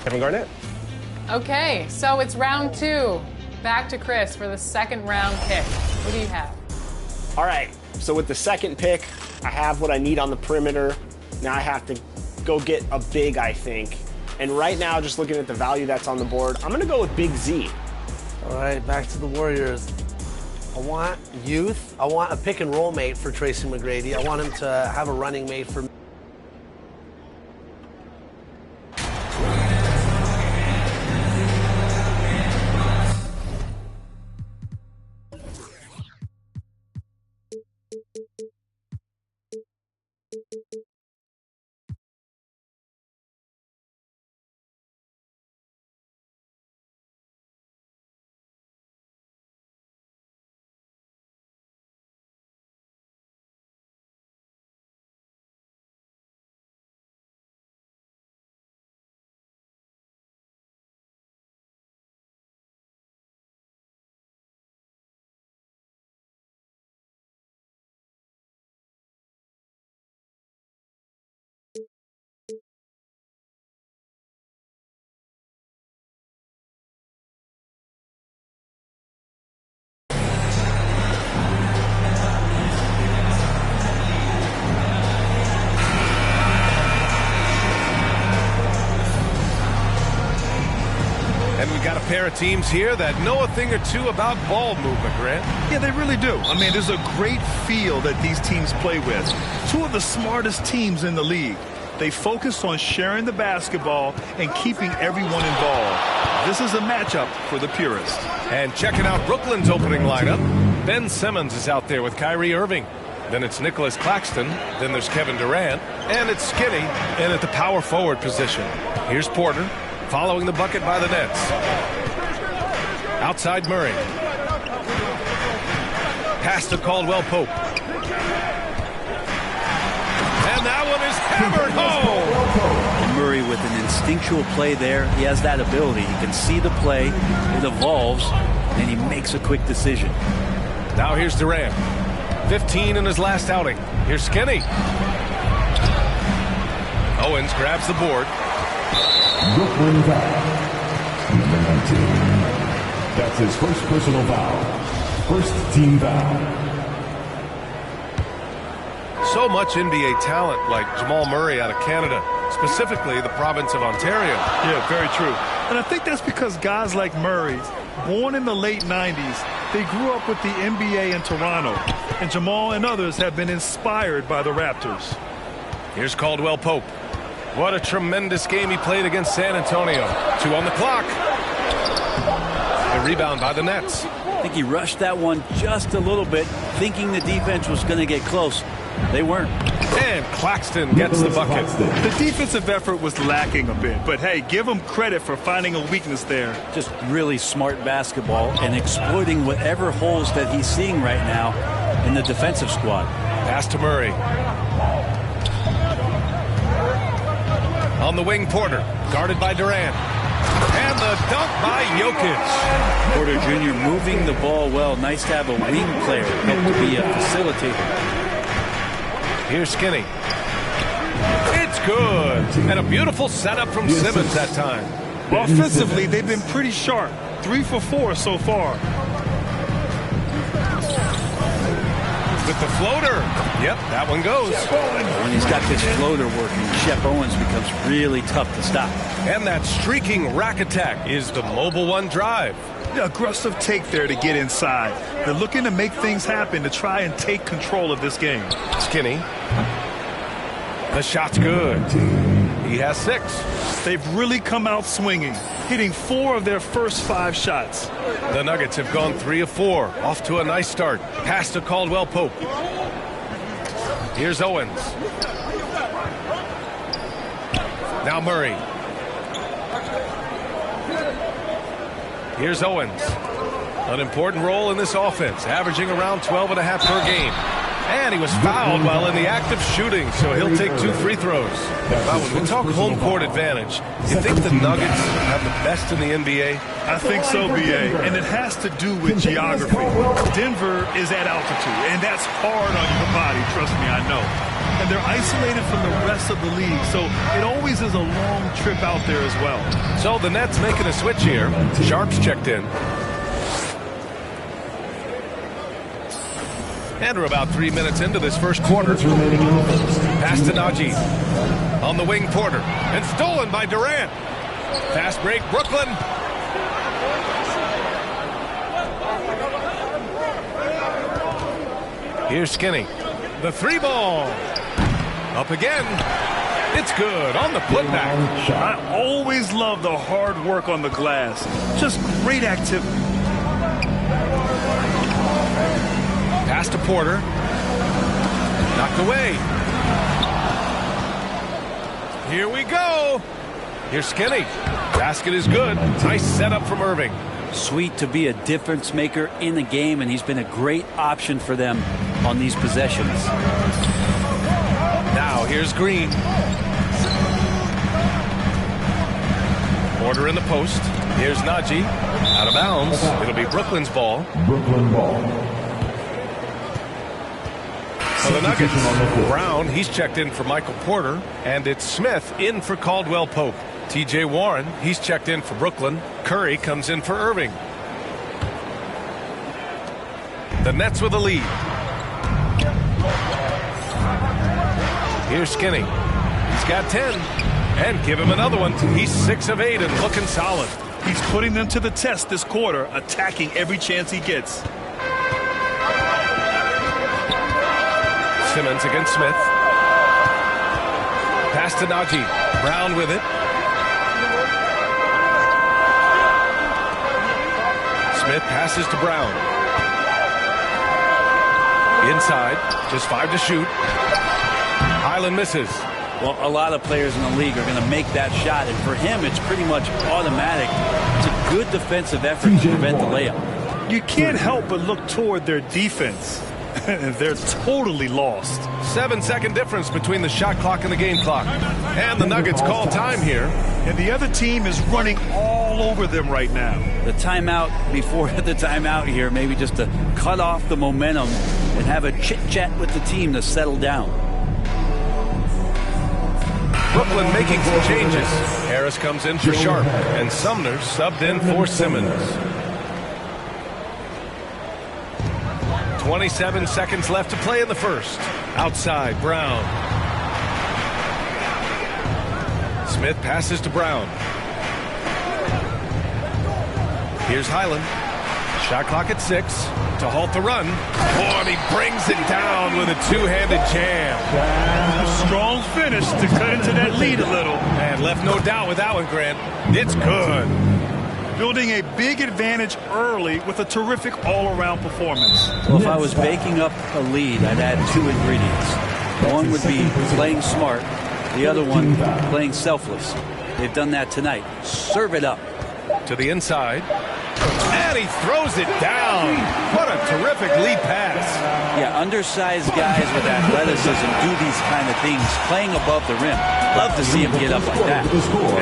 Kevin Garnett. Okay, so it's round 2. Back to Chris for the second round pick. What do you have? All right, so with the second pick, I have what I need on the perimeter. Now I have to go get a big, I think. And right now, just looking at the value that's on the board, I'm gonna go with Big Z. All right, back to the Warriors. I want youth. I want a pick and roll mate for Tracy McGrady. I want him to have a running mate for me. And we've got a pair of teams here that know a thing or two about ball movement, Grant. Yeah, they really do. I mean, there's a great feel that these teams play with. Two of the smartest teams in the league. They focus on sharing the basketball and keeping everyone involved. This is a matchup for the purists. And checking out Brooklyn's opening lineup. Ben Simmons is out there with Kyrie Irving. Then it's Nicholas Claxton. Then there's Kevin Durant. And it's Skinny in at the power forward position. Here's Porter following the bucket by the Nets. Outside Murray. Pass to Caldwell Pope. And that one is hammered home. Murray with an instinctual play there. He has that ability. He can see the play. It evolves. And he makes a quick decision. Now here's Durant. 15 in his last outing. Here's Skinny. Owens grabs the board. Brooklyn foul. Number 19. That's his first personal foul. First team foul. So much NBA talent like Jamal Murray out of Canada, specifically the province of Ontario. Yeah, very true. And I think that's because guys like Murray, born in the late 90s, they grew up with the NBA in Toronto. And Jamal and others have been inspired by the Raptors. Here's Caldwell Pope. What a tremendous game he played against San Antonio. 2 on the clock. A rebound by the Nets. I think he rushed that one just a little bit, thinking the defense was going to get close. They weren't. And Claxton gets the bucket. The defensive effort was lacking a bit, but hey, give him credit for finding a weakness there. Just really smart basketball and exploiting whatever holes that he's seeing right now in the defensive squad. Pass to Murray. On the wing, Porter, guarded by Durant. And the dunk by Jokic. Porter Jr. moving the ball well. Nice to have a wing player help to be a facilitator. Here's Skinny. It's good. And a beautiful setup from Simmons that time. Offensively, they've been pretty sharp. 3 for 4 so far. With the floater. Yep, that one goes. When he's got this floater working, Shep Owens becomes really tough to stop. And that streaking rack attack is the Mobile One drive. The aggressive take there to get inside. They're looking to make things happen to try and take control of this game. Skinny. The shot's good. He has 6. They've really come out swinging, hitting 4 of their first 5 shots. The Nuggets have gone 3 of 4. Off to a nice start. Pass to Caldwell Pope. Here's Owens. Now Murray. Here's Owens. An important role in this offense, averaging around 12.5 per game. And he was fouled while in the act of shooting, so he'll take 2 free throws. Now, when we talk home court advantage, you think the Nuggets have the best in the NBA? I think so, B.A., and it has to do with geography. Denver is at altitude, and that's hard on your body, trust me, I know. and they're isolated from the rest of the league, so it always is a long trip out there as well. So the Nets making a switch here. Sharp's checked in. And we're about 3 minutes into this first quarter. Pass to Najee. On the wing, Porter. And stolen by Durant. Fast break, Brooklyn. Here's Skinny. The 3-ball. Up again. It's good on the putback. I always love the hard work on the glass. Just great activity. Pass to Porter. Knocked away. Here we go. Here's Skinny. Basket is good. Nice setup from Irving. Sweet to be a difference maker in the game, and he's been a great option for them on these possessions. Now here's Green. Porter in the post. Here's Najee. Out of bounds. It'll be Brooklyn's ball. Brooklyn ball. For the Nuggets, Brown, he's checked in for Michael Porter, and it's Smith in for Caldwell Pope. TJ Warren, he's checked in for Brooklyn. Curry comes in for Irving. The Nets with a lead. Here's Skinny. He's got 10. And give him another one. He's 6 of 8 and looking solid. He's putting them to the test this quarter, attacking every chance he gets. Simmons against Smith. Pass to Najee. Brown with it. Smith passes to Brown. Inside. Just 5 to shoot. Highland misses. Well, a lot of players in the league are going to make that shot, and for him, it's pretty much automatic. It's a good defensive effort to prevent the layup. You can't help but look toward their defense. They're totally lost. 7-second difference between the shot clock and the game clock. And the Nuggets call time here. And the other team is running all over them right now. The timeout before the timeout here, maybe just to cut off the momentum and have a chit-chat with the team to settle down. Brooklyn making some changes. Harris comes in for Sharp, and Sumner subbed in for Simmons. 27 seconds left to play in the first. Outside, Brown. Smith passes to Brown. Here's Highland. Shot clock at 6 to halt the run. Oh, and he brings it down with a two-handed jam. A strong finish to cut into that lead a little. And left no doubt with that one, Grant. It's good. Building a big advantage early with a terrific all-around performance. Well, if I was baking up a lead, I'd add 2 ingredients. One would be playing smart. The other one, playing selfless. They've done that tonight. Serve it up. To the inside. And he throws it down. What a terrific lead pass. Yeah, undersized guys with athleticism do these kind of things, playing above the rim. Love to see him get up like that.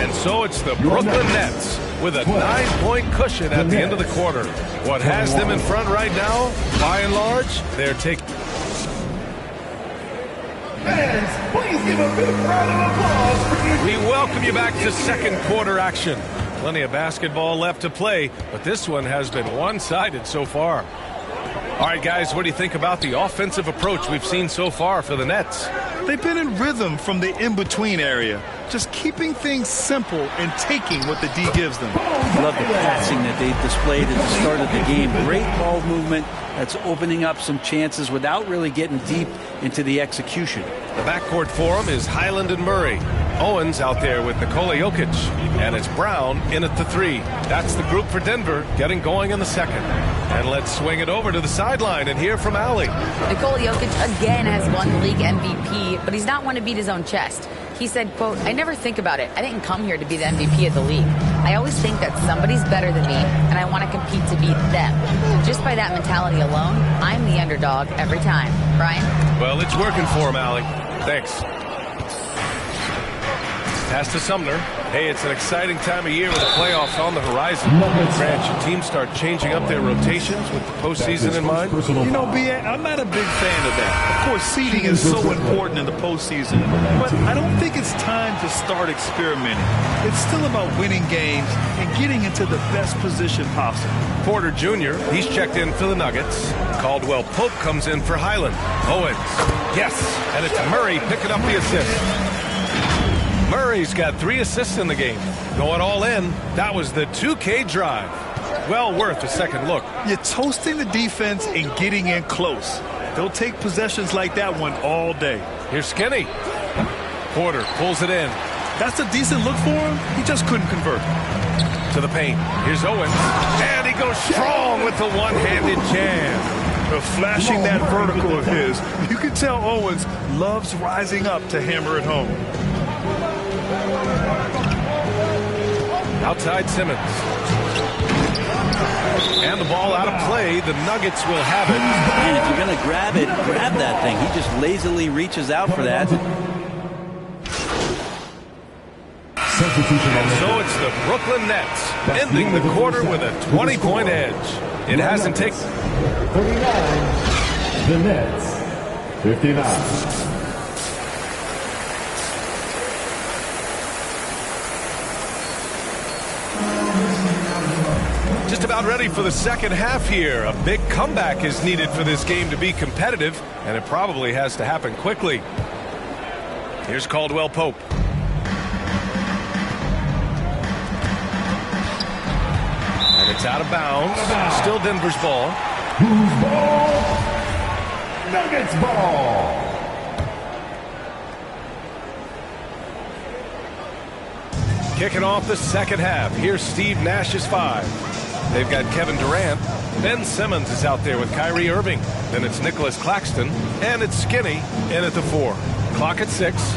And so it's the Brooklyn Nets with a 9-point cushion at the end of the quarter. What has them in front right now, by and large, they're taking... Fans, please give a big round of applause for We welcome you back to second quarter action. Plenty of basketball left to play, but this one has been one-sided so far. All right, guys, what do you think about the offensive approach we've seen so far for the Nets? They've been in rhythm from the in-between area, just keeping things simple and taking what the D gives them. Love the passing that they displayed at the start of the game. Great ball movement that's opening up some chances without really getting deep into the execution. The backcourt for him is Highland and Murray. Owens out there with Nikola Jokic. And it's Brown in at the 3. That's the group for Denver getting going in the second. And let's swing it over to the sideline and hear from Allie. Nikola Jokic again has won the league MVP, but he's not one to beat his own chest. He said, quote, "I never think about it. I didn't come here to be the MVP of the league. I always think that somebody's better than me, and I want to compete to beat them. Just by that mentality alone, I'm the underdog every time." Brian? Well, it's working for him, Allie. Thanks. Pass to Sumner. Hey, it's an exciting time of year with the playoffs on the horizon. Grant, should teams start changing up their rotations with the postseason in mind? You know, B.A., I'm not a big fan of that. Of course, seeding is so important in the postseason, but I don't think it's time to start experimenting. It's still about winning games and getting into the best position possible. Porter Jr., he's checked in for the Nuggets. Caldwell Pope comes in for Highland. Owens, yes, and it's Murray picking up the assist. Murray's got 3 assists in the game. Going all in, that was the 2K drive. Well worth a second look. You're toasting the defense and getting in close. They'll take possessions like that one all day. Here's Skinny. Porter pulls it in. That's a decent look for him. He just couldn't convert. To the paint. Here's Owens. And he goes strong with the one-handed jam. Flashing that vertical of his. You can tell Owens loves rising up to hammer it home. Outside Simmons. And the ball out of play. The Nuggets will have it. And if you're going to grab it, grab that thing. He just lazily reaches out for that. And so it's the Brooklyn Nets ending the quarter with a 20-point edge. It hasn't taken... 39. The Nets, 59. Just about ready for the second half here. A big comeback is needed for this game to be competitive, and it probably has to happen quickly. Here's Caldwell Pope. And it's out of bounds. Still Denver's ball. Who's ball? Nuggets ball. Kicking off the second half. Here's Steve Nash's 5. They've got Kevin Durant. Ben Simmons is out there with Kyrie Irving. Then it's Nicholas Claxton. And it's Skinny in at the 4. Clock at 6.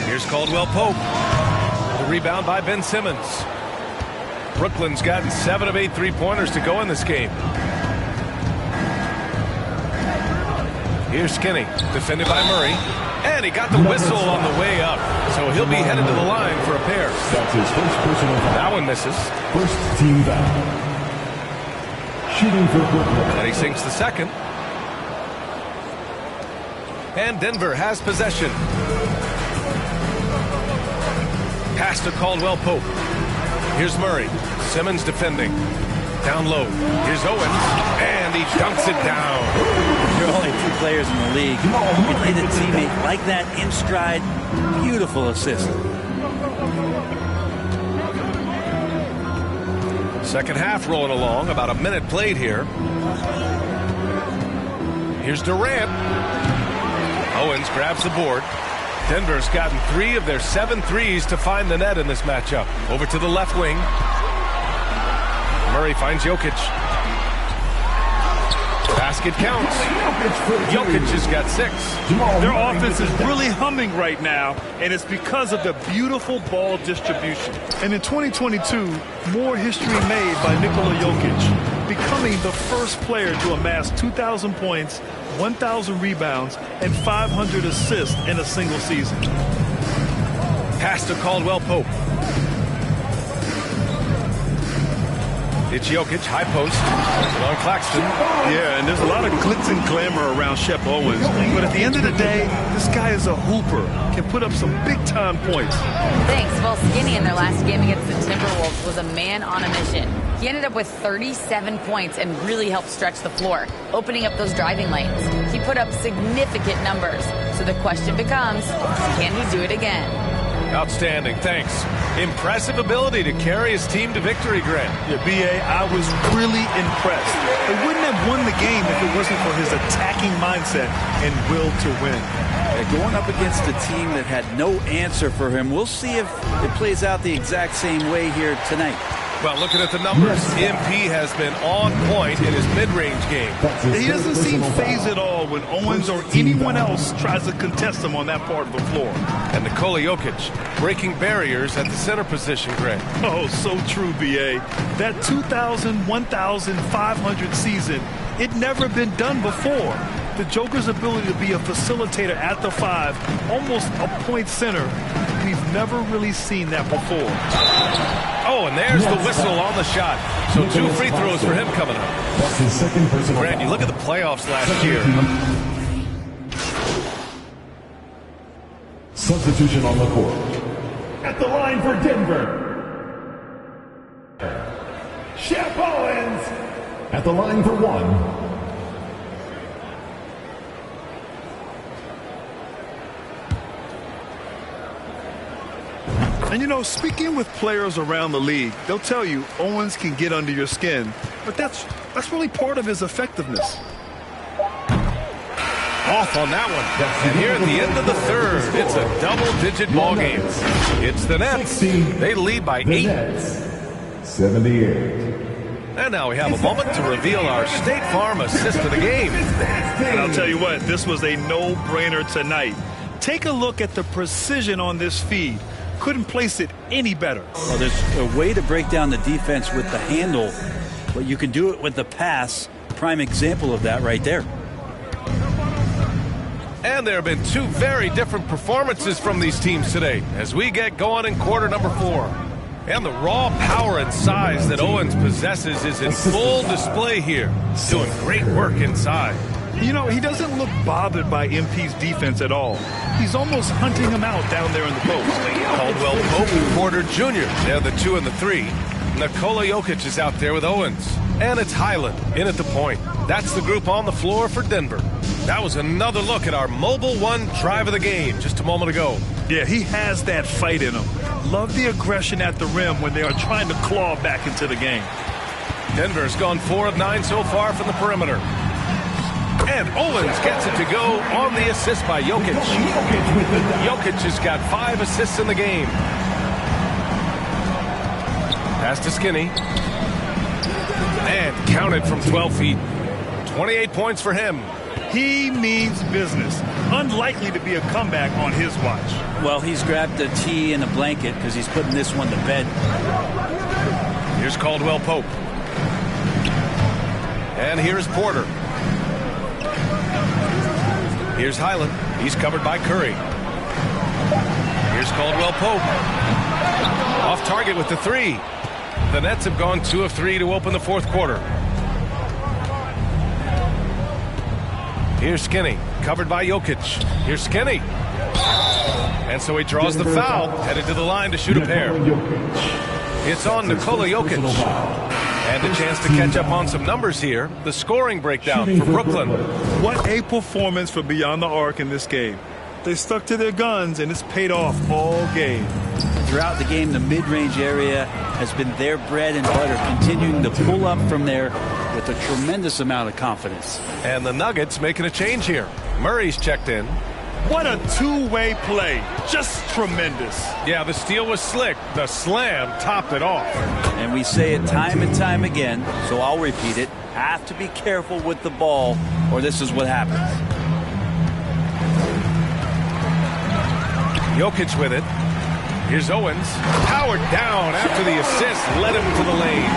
Here's Caldwell Pope. The rebound by Ben Simmons. Brooklyn's gotten 7 of 8 3-pointers to go in this game. Here's Skinny, defended by Murray. And he got the whistle on the way up. So he'll be headed to the line for a pair. That's his first personal foul. That one misses. First team foul. Shooting for Brooklyn. And he sinks the second. And Denver has possession. Pass to Caldwell Pope. Here's Murray. Simmons defending. Down low. Here's Owens. And he dunks it down. There are only 2 players in the league who can hit a teammate like that in stride. Beautiful assist. Second half rolling along. About a minute played here. Here's Durant. Owens grabs the board. Denver's gotten 3 of their 7 threes to find the net in this matchup. Over to the left wing. Murray finds Jokic. Basket counts. Jokic has got 6. Their offense is really humming right now, and it's because of the beautiful ball distribution. And in 2022, more history made by Nikola Jokic, becoming the first player to amass 2,000 points, 1,000 rebounds, and 500 assists in a single season. Pass to Caldwell Pope. It's Jokic, high post, on Claxton. Yeah, and there's a lot of glitz and glamour around Shep Owens. But at the end of the day, this guy is a hooper, can put up some big-time points. Thanks. Well, Skinny in their last game against the Timberwolves was a man on a mission. He ended up with 37 points and really helped stretch the floor, opening up those driving lanes. He put up significant numbers. So the question becomes, can he do it again? Outstanding, thanks. Impressive ability to carry his team to victory, Grant. Yeah, B.A., I was really impressed. They wouldn't have won the game if it wasn't for his attacking mindset and will to win. Yeah, going up against a team that had no answer for him, we'll see if it plays out the exact same way here tonight. Well, looking at the numbers, MP has been on point in his mid-range game. He doesn't seem phased at all when Owens or anyone else tries to contest him on that part of the floor. And Nikola Jokic breaking barriers at the center position, Grant. Oh, so true, B.A. That 2,000, 1,500 season, it never been done before. The Joker's ability to be a facilitator at the 5, almost a point center, we've never really seen that before. Oh, and there's the whistle on the shot. So 2 free throws for him coming up. That's his second personal Brand, you foul. look at the playoffs last year. Substitution on the court. At the line for Denver, Shep Owens. At the line for 1. And you know, speaking with players around the league, they'll tell you Owens can get under your skin, but that's really part of his effectiveness. Off on that one. And here at the end of the third, it's a double-digit ball game. It's the Nets. They lead by 8. 78. And now we have a moment to reveal our State Farm assist of the game. And I'll tell you what, this was a no-brainer tonight. Take a look at the precision on this feed. Couldn't place it any better. Well, there's a way to break down the defense with the handle, but you can do it with the pass. Prime example of that right there. And there have been 2 very different performances from these teams today as we get going in quarter number 4. And the raw power and size that Owens possesses is in full display here. Doing great work inside. You know, he doesn't look bothered by MP's defense at all. He's almost hunting him out down there in the post. Caldwell Pope and Porter Jr. They're the 2 and the 3. Nikola Jokic is out there with Owens. And it's Highland in at the point. That's the group on the floor for Denver. That was another look at our Mobile One drive of the game just a moment ago. Yeah, he has that fight in him. Love the aggression at the rim when they are trying to claw back into the game. Denver's gone 4 of 9 so far from the perimeter. And Owens gets it to go on the assist by Jokic. Jokic has got 5 assists in the game. Pass to Skinny. And counted from 12 feet. 28 points for him. He means business. Unlikely to be a comeback on his watch. Well, he's grabbed a tee and a blanket because he's putting this one to bed. Here's Caldwell Pope. And here's Porter. Here's Highland. He's covered by Curry. Here's Caldwell Pope. Off target with the 3. The Nets have gone 2 of 3 to open the 4th quarter. Here's Skinny, covered by Jokic. Here's Skinny. And so he draws the foul, headed to the line to shoot a pair. It's on Nikola Jokic. And a chance to catch up on some numbers here. The scoring breakdown for Brooklyn. What a performance for Beyond the Arc in this game. They stuck to their guns, and it's paid off all game. Throughout the game, the mid-range area has been their bread and butter, continuing to pull up from there with a tremendous amount of confidence. And the Nuggets making a change here. Murray's checked in. What a two-way play. Just tremendous. Yeah, the steal was slick. The slam topped it off. And we say it time and time again, so I'll repeat it. Have to be careful with the ball, or this is what happens. Jokic with it. Here's Owens. Powered down after the assist. Led him to the lane.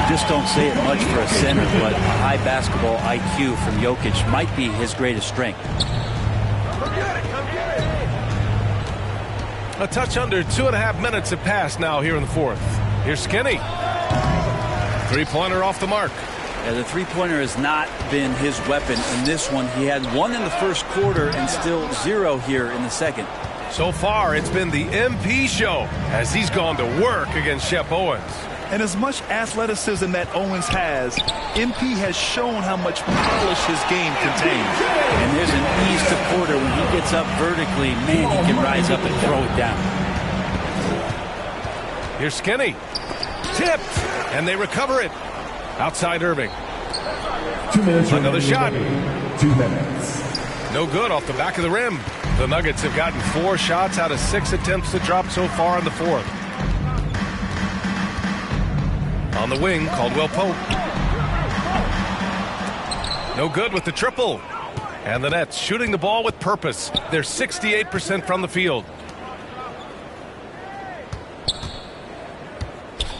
You just don't say it much for a center, but a high basketball IQ from Jokic might be his greatest strength. A touch under 2.5 minutes have passed now here in the 4th. Here's Skinny. Three-pointer off the mark. Yeah, the three-pointer has not been his weapon in this one. He had 1 in the first quarter and still 0 here in the second. So far, it's been the MP show as he's gone to work against Shep Owens. And as much athleticism that Owens has, MP has shown how much polish his game contains. And there's an ease to Porter when he gets up vertically. Man, he can rise up and throw it down. Here's Skinny. Tipped. And they recover it. Outside Irving. 2 minutes. Another shot. 2 minutes. No good off the back of the rim. The Nuggets have gotten 4 shots out of 6 attempts to drop so far in the 4th. On the wing, Caldwell Pope. No good with the triple. And the Nets shooting the ball with purpose. They're 68% from the field.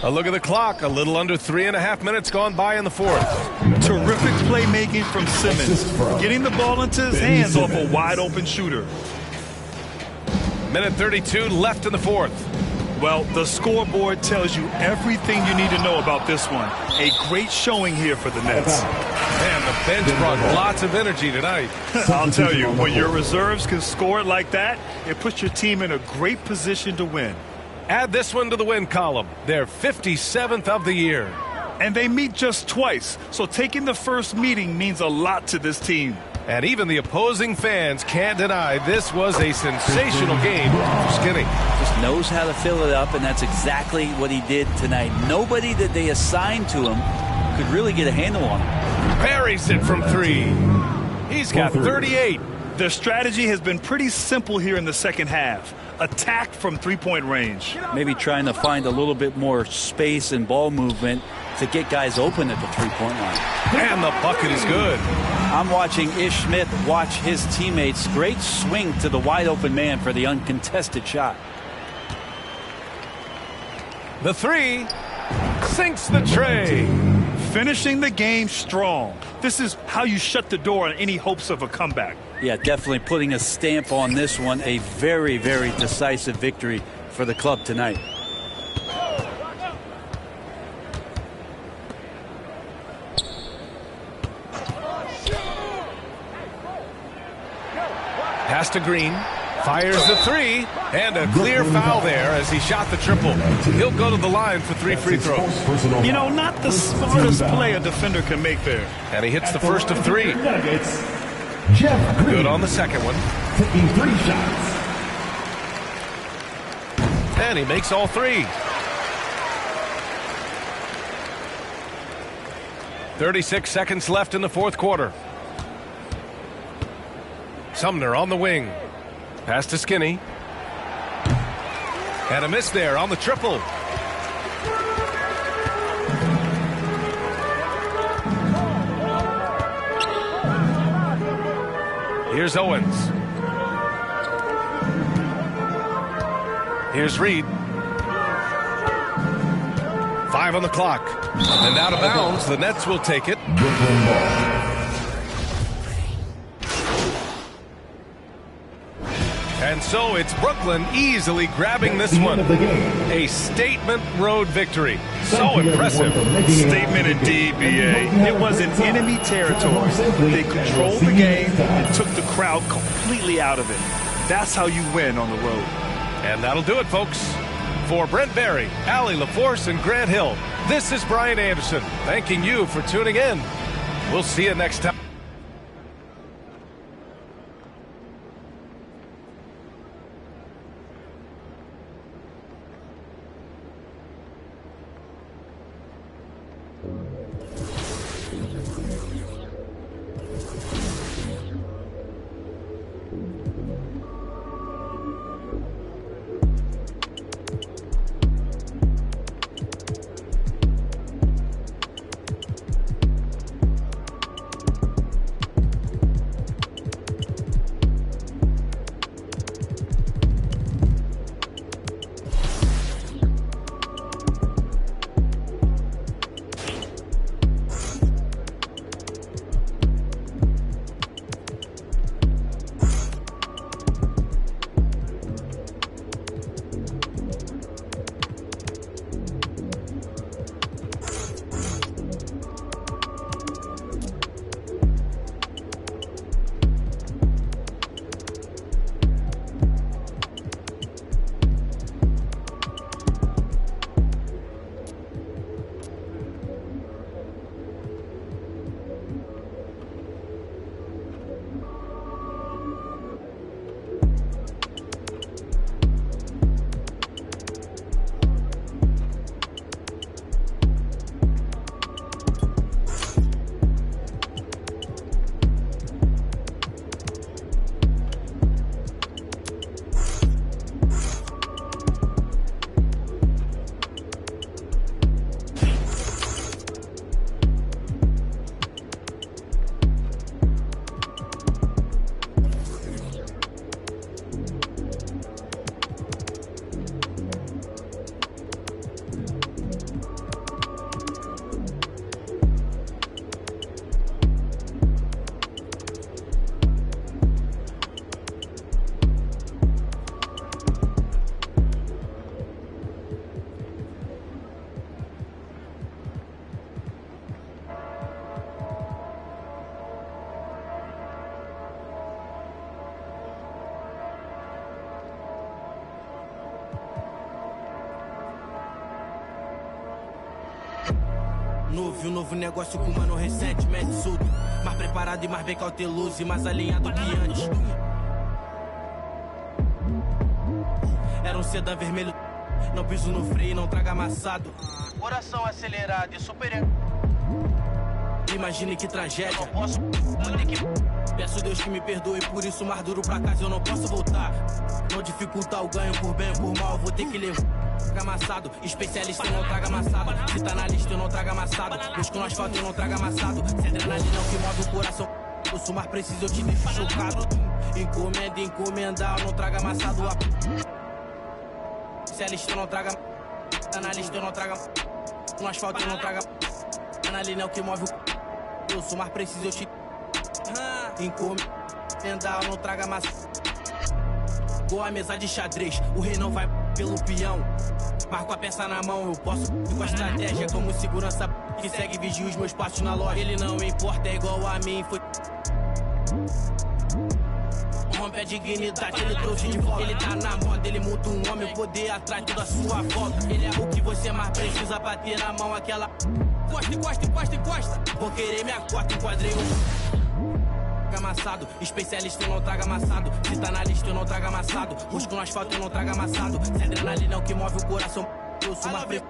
A look at the clock. A little under 3.5 minutes gone by in the 4th. Terrific playmaking from Simmons. Getting the ball into his hands off a wide-open shooter. Minute 32 left in the fourth. Well, the scoreboard tells you everything you need to know about this one. A great showing here for the Nets. And the bench brought lots of energy tonight. I'll tell you, when your reserves can score like that, it puts your team in a great position to win. Add this one to the win column. Their 57th of the year. And they meet just twice, so taking the first meeting means a lot to this team. And even the opposing fans can't deny this was a sensational game for Skinny. Just knows how to fill it up, and that's exactly what he did tonight. Nobody that they assigned to him could really get a handle on him. Buries it from three. He's got 38. Their strategy has been pretty simple here in the second half. Attack from three-point range. Maybe trying to find a little bit more space and ball movement to get guys open at the three-point line. And the bucket is good. I'm watching Ish Smith watch his teammates. Great swing to the wide-open man for the uncontested shot. The three sinks the tray. Finishing the game strong. This is how you shut the door on any hopes of a comeback. Yeah, definitely putting a stamp on this one. A very, very decisive victory for the club tonight. Pass to Green. Fires the three. And a clear foul there as he shot the triple. He'll go to the line for 3 free throws. You know, not the smartest play a defender can make there. And he hits the first of 3. Jeff Green. Good on the second one. Taking 3 shots. And he makes all 3. 36 seconds left in the fourth quarter. Sumner on the wing. Pass to Skinny. And a miss there on the triple. Here's Owens. Here's Reed. 5 on the clock. And out of bounds, the Nets will take it. Brooklyn ball. And so it's Brooklyn easily grabbing this one. A statement road victory. So impressive. Statement indeed, B.A. It was in enemy territory. They controlled the game and took the crowd completely out of it. That's how you win on the road. And that'll do it, folks. For Brent Barry, Allie LaForce, and Grant Hill, this is Brian Anderson, thanking you for tuning in. We'll see you next time. Novo, e um novo negócio com mano recentemente surdo. Mais preparado e mais bem cauteloso e mais alinhado que antes. Era um sedã vermelho, não piso no freio, não traga amassado. Coração acelerado e super. Imagine que tragédia. Eu não posso, vou ter que. Peço Deus que me perdoe, por isso mais duro pra casa eu não posso voltar. Não dificultar o ganho por bem ou por mal, vou ter que levar. Traga amassado, especialista eu não traga amassado. Se tá na lista eu não traga amassado. Busco no asfalto eu não traga amassado. Se adrenalina é o que move o coração. Eu sou mais preciso, eu te deixo chocado. Encomenda, encomendar, eu não traga amassado. Especialista eu não traga. Tá na lista eu não traga. No asfalto eu não traga. Adrenalina é o que move o. Eu sou mais preciso, eu te. Encomendar, eu não traga amassado. Boa a mesa de xadrez, o rei não vai pelo peão. Marco a peça na mão, eu posso com a estratégia. Como segurança que segue e vigia os meus passos na loja. Ele não importa, é igual a mim, foi. Rompe a dignidade, ele trouxe de volta. Ele tá na moda, ele muda um homem, o poder atrás tudo à sua volta. Ele é o que você mais precisa pra ter na mão aquela. Encosta, encosta, encosta, encosta. Vou querer minha cota, enquadrei amassado, especialista eu não traga amassado. Se tá na lista eu não traga amassado. Busco no asfalto eu não traga amassado. Se adrenalina é o que move o coração, eu sou mais pre...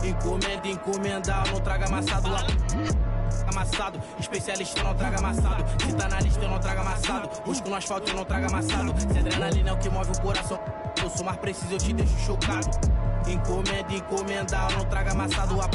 Encomenda, encomendar, eu não traga amassado lá. Amassado, especialista eu não traga amassado. Se tá na lista eu não traga amassado. Busco no asfalto eu não traga amassado. Se adrenalina é o que move o coração, eu sou mais preciso, eu te deixo chocado. Encomenda, encomendar, eu não traga amassado lá.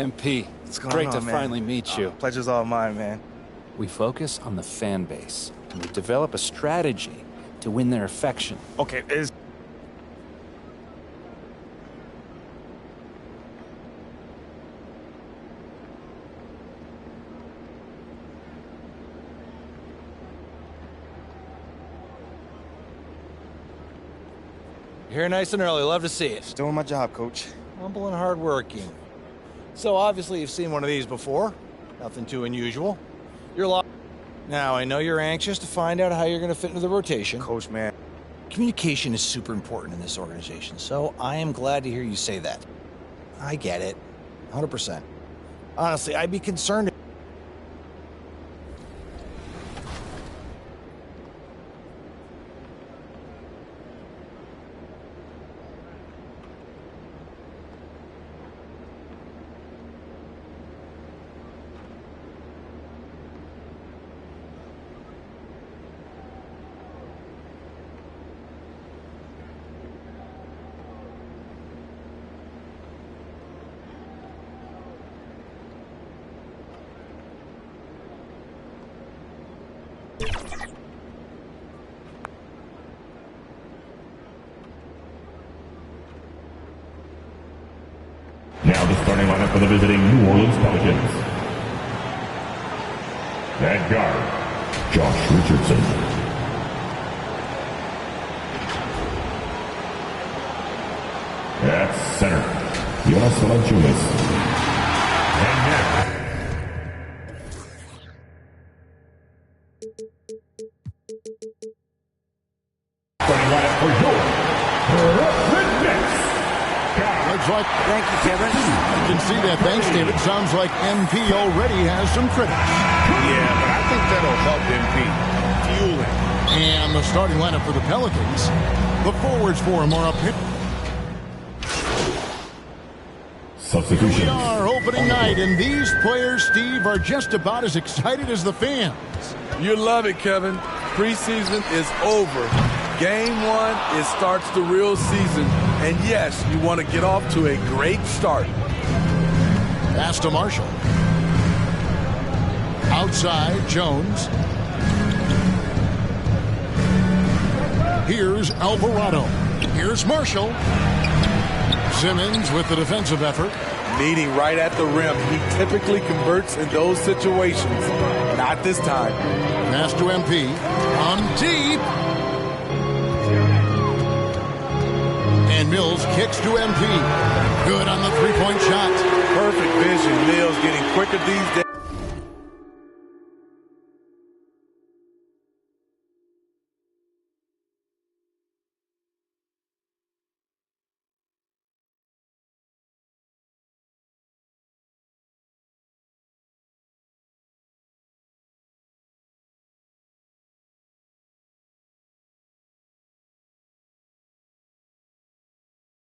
MP, What's going great on, to man? finally meet you. Pleasure's all mine, man. We focus on the fan base, and we develop a strategy to win their affection. Okay, is... Here nice and early. Love to see it. Just doing my job, Coach. Humble and hardworking. So obviously you've seen one of these before. Nothing too unusual. You're locked. Now, I know you're anxious to find out how you're going to fit into the rotation. Coach, man. Communication is super important in this organization, so I am glad to hear you say that. I get it. 100%. Honestly, I'd be concerned if... starting lineup for the visiting New Orleans Pelicans. At guard, Josh Richardson. At center, Jonas Valanciunas. And net. Starting lineup for your Brooklyn Nets. Looks like, thank you, Kevin. You can see that bench, David. Sounds like MP already has some critics. Yeah, but I think that'll help MP. Fueling. And the starting lineup for the Pelicans. The forwards for him are up here. Substitutions. We are opening night, and these players, Steve, are just about as excited as the fans. You love it, Kevin. Preseason is over. Game 1, it starts the real season. And yes, you want to get off to a great start. Pass to Marshall. Outside, Jones. Here's Alvarado. Here's Marshall. Simmons with the defensive effort. Meeting right at the rim. He typically converts in those situations. Not this time. Pass to MP. On deep. And Mills kicks to MP. Good on the three-point shot. Perfect vision. Mills getting quicker these days.